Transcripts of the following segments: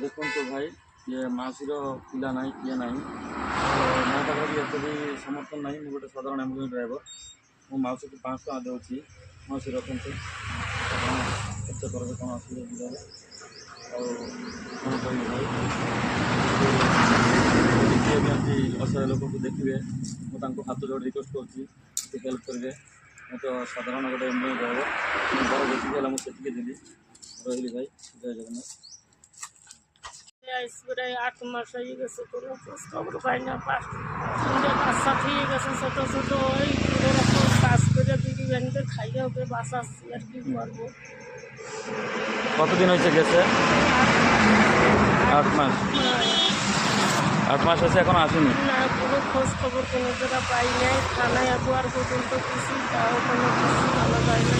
ଦେଖନ୍ତୁ ଭାଇ ଇଏ ମାଉସୀର ପିଲା ନାହିଁ କିଏ ନାହିଁ ମୋ ପାଖରେ ବି ଏତେ ବି ସମର୍ଥନ ନାହିଁ। ମୁଁ ଗୋଟେ ସାଧାରଣ ଆମ୍ବୁଲାନ୍ସ ଡ୍ରାଇଭର। ମୁଁ ମାଉସୀକୁ 500 ଟଙ୍କା ଦେଉଛି। ମାଉସୀ ରଖନ୍ତୁ, ଆପଣ ଖର୍ଚ୍ଚ କରିବେ କ'ଣ ଅସୁବିଧା ଯିବାରେ। ଆଉ କ'ଣ କହିବି ଭାଇ, ଯଦି କିଏ ବି ଏମିତି ଅସହାୟ ଲୋକଙ୍କୁ ଦେଖିବେ ମୁଁ ତାଙ୍କୁ ହାତ ଯୋଡ଼ି ରିକ୍ୱେଷ୍ଟ କରୁଛି ଟିକେ ହେଲ୍ପ କରିବେ। ମୁଁ ତ ସାଧାରଣ ଗୋଟେ ଆମ୍ବୁଲାନ୍ସ ଡ୍ରାଇଭର, ମୋର ଯେତିକି ହେଲା ମୁଁ ସେତିକି ଦେଲି। ରହିଲି ଭାଇ, ଜୟ ଜଗନ୍ନାଥ। প্রায় 8 মাস হয়ে গেছে, কোনো খোঁজ খবর পাই না। তিনটে বাচ্চা থেকে গেছে ছোট ছোট, ওই কোনোরকম কাজ করে বিড়ি বানিয়ে খাইয়ে ওকে বাঁচাচ্ছি, আর কি করবো। কতদিন হয়েছে গেছে? 8 মাস। 8 মাস হয়েছে, এখনো আসেনি? না, কোনো খোঁজ খবর কোনো জায়গা পাই নাই। থানায় একবার পর্যন্ত কিছু, তাও কোনো কিছু ভালো যায় না।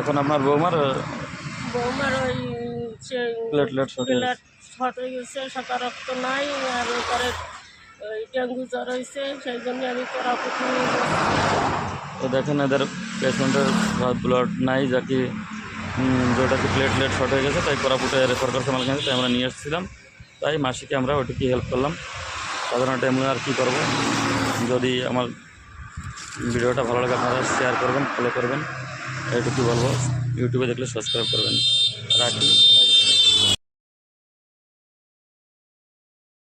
এখন আপনার বৌমার ওই প্লেটলেট শর্ট হয়ে গেছে, সাদা রক্ত নাই, আর ওপরে ওই ডেঙ্গু জ্বর হয়েছে, সেই জন্য আমি কোরাপুট নিয়ে যাচ্ছি। তো দেখেন এদের পেশেন্টের ব্লাড নাই, যাকে যেটা কি প্লেটলেট শর্ট হয়ে গেছে, তাই কোরাপুটে রেফার করছে মালখানে, তাই আমরা নিয়ে এসেছিলাম। তাই মাসিকে আমরা ওইটুকু হেল্প করলাম। সাধারণত এমনি আর কী করবো। যদি আমার ভিডিওটা ভালো লাগে আপনারা শেয়ার করবেন, ফলো করবেন, এইটুকু বলবো। ইউটিউবে দেখলে সাবস্ক্রাইব করবেন। রাখি।